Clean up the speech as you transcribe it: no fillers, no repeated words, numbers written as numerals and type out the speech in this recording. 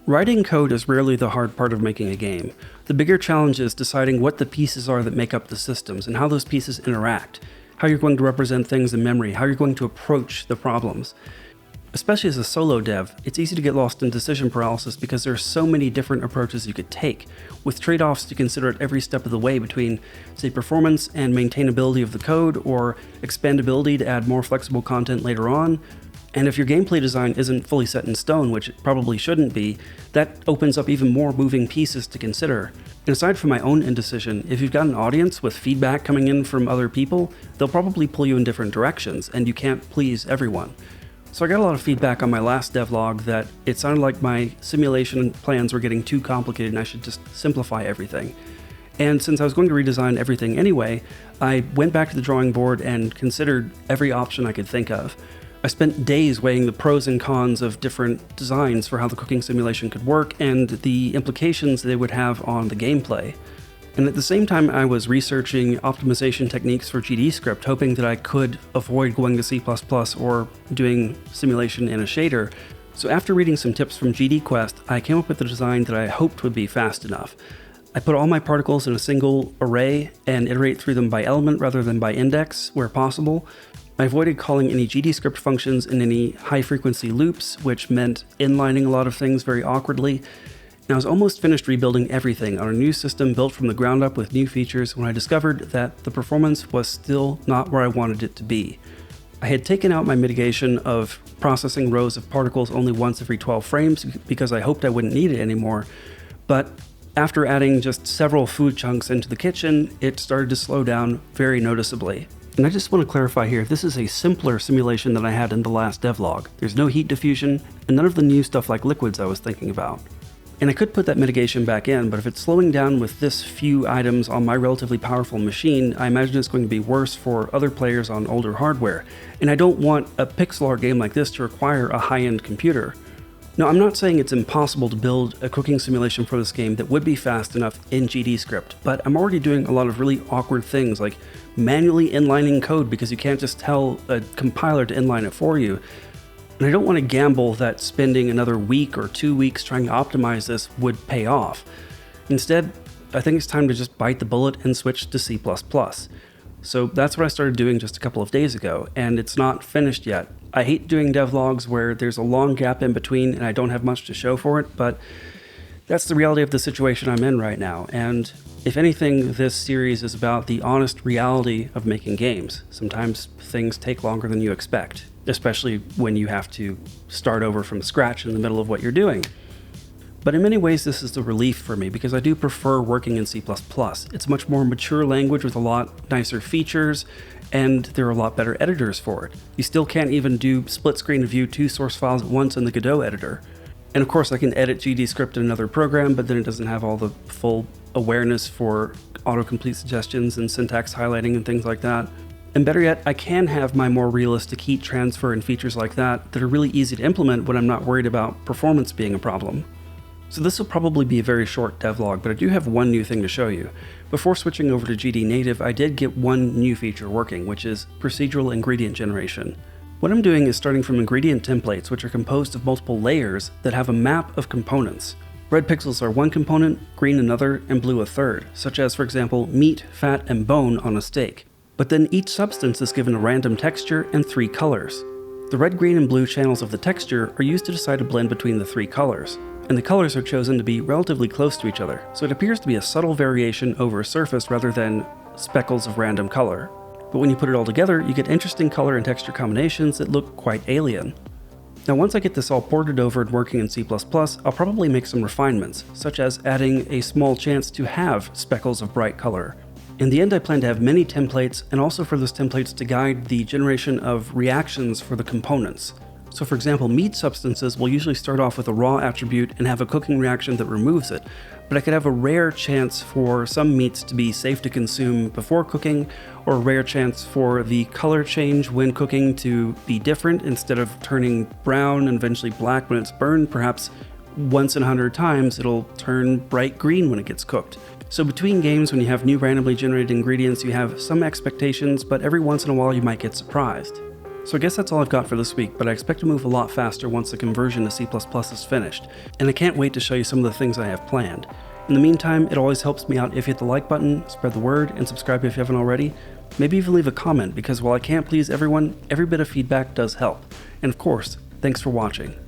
Writing code is rarely the hard part of making a game. The bigger challenge is deciding what the pieces are that make up the systems and how those pieces interact, how you're going to represent things in memory, how you're going to approach the problems. Especially as a solo dev, it's easy to get lost in decision paralysis because there are so many different approaches you could take, with trade-offs to consider at every step of the way between, say, performance and maintainability of the code, or expandability to add more flexible content later on. And if your gameplay design isn't fully set in stone, which it probably shouldn't be, that opens up even more moving pieces to consider. And aside from my own indecision, if you've got an audience with feedback coming in from other people, they'll probably pull you in different directions, and you can't please everyone. So I got a lot of feedback on my last devlog that it sounded like my simulation plans were getting too complicated and I should just simplify everything. And since I was going to redesign everything anyway, I went back to the drawing board and considered every option I could think of. I spent days weighing the pros and cons of different designs for how the cooking simulation could work and the implications they would have on the gameplay. And at the same time, I was researching optimization techniques for GDScript, hoping that I could avoid going to C++ or doing simulation in a shader. So after reading some tips from GDQuest, I came up with a design that I hoped would be fast enough. I put all my particles in a single array and iterate through them by element rather than by index where possible. I avoided calling any GDScript functions in any high-frequency loops, which meant inlining a lot of things very awkwardly. And I was almost finished rebuilding everything on a new system built from the ground up with new features when I discovered that the performance was still not where I wanted it to be. I had taken out my mitigation of processing rows of particles only once every 12 frames because I hoped I wouldn't need it anymore, but after adding just several food chunks into the kitchen, it started to slow down very noticeably. And I just want to clarify here, this is a simpler simulation than I had in the last devlog. There's no heat diffusion, and none of the new stuff like liquids I was thinking about. And I could put that mitigation back in, but if it's slowing down with this few items on my relatively powerful machine, I imagine it's going to be worse for other players on older hardware. And I don't want a pixel art game like this to require a high-end computer. Now, I'm not saying it's impossible to build a cooking simulation for this game that would be fast enough in GDScript, but I'm already doing a lot of really awkward things like manually inlining code because you can't just tell a compiler to inline it for you. And I don't want to gamble that spending another week or 2 weeks trying to optimize this would pay off. Instead, I think it's time to just bite the bullet and switch to C++. So that's what I started doing just a couple of days ago, and it's not finished yet. I hate doing devlogs where there's a long gap in between and I don't have much to show for it, but that's the reality of the situation I'm in right now. And if anything, this series is about the honest reality of making games. Sometimes things take longer than you expect, especially when you have to start over from scratch in the middle of what you're doing. But in many ways, this is a relief for me because I do prefer working in C++. It's a much more mature language with a lot nicer features, and there are a lot better editors for it. You still can't even do split screen view 2 source files at once in the Godot editor. And of course, I can edit GDScript in another program, but then it doesn't have all the full awareness for autocomplete suggestions and syntax highlighting and things like that. And better yet, I can have my more realistic heat transfer and features like that are really easy to implement when I'm not worried about performance being a problem. So this will probably be a very short devlog, but I do have one new thing to show you. Before switching over to GD Native, I did get one new feature working, which is procedural ingredient generation. What I'm doing is starting from ingredient templates, which are composed of multiple layers that have a map of components. Red pixels are one component, green another, and blue a third, such as, for example, meat, fat, and bone on a steak. But then each substance is given a random texture and 3 colors. The red, green, and blue channels of the texture are used to decide a blend between the 3 colors. And the colors are chosen to be relatively close to each other, so it appears to be a subtle variation over a surface rather than speckles of random color. But when you put it all together, you get interesting color and texture combinations that look quite alien. Now once I get this all ported over and working in C++, I'll probably make some refinements, such as adding a small chance to have speckles of bright color. In the end, I plan to have many templates, and also for those templates to guide the generation of reactions for the components. So for example, meat substances will usually start off with a raw attribute and have a cooking reaction that removes it, but I could have a rare chance for some meats to be safe to consume before cooking, or a rare chance for the color change when cooking to be different. Instead of turning brown and eventually black when it's burned, perhaps once in 100 times it'll turn bright green when it gets cooked. So between games, when you have new randomly generated ingredients, you have some expectations, but every once in a while you might get surprised. So I guess that's all I've got for this week, but I expect to move a lot faster once the conversion to C++ is finished, and I can't wait to show you some of the things I have planned. In the meantime, it always helps me out if you hit the like button, spread the word, and subscribe if you haven't already. Maybe even leave a comment, because while I can't please everyone, every bit of feedback does help. And of course, thanks for watching.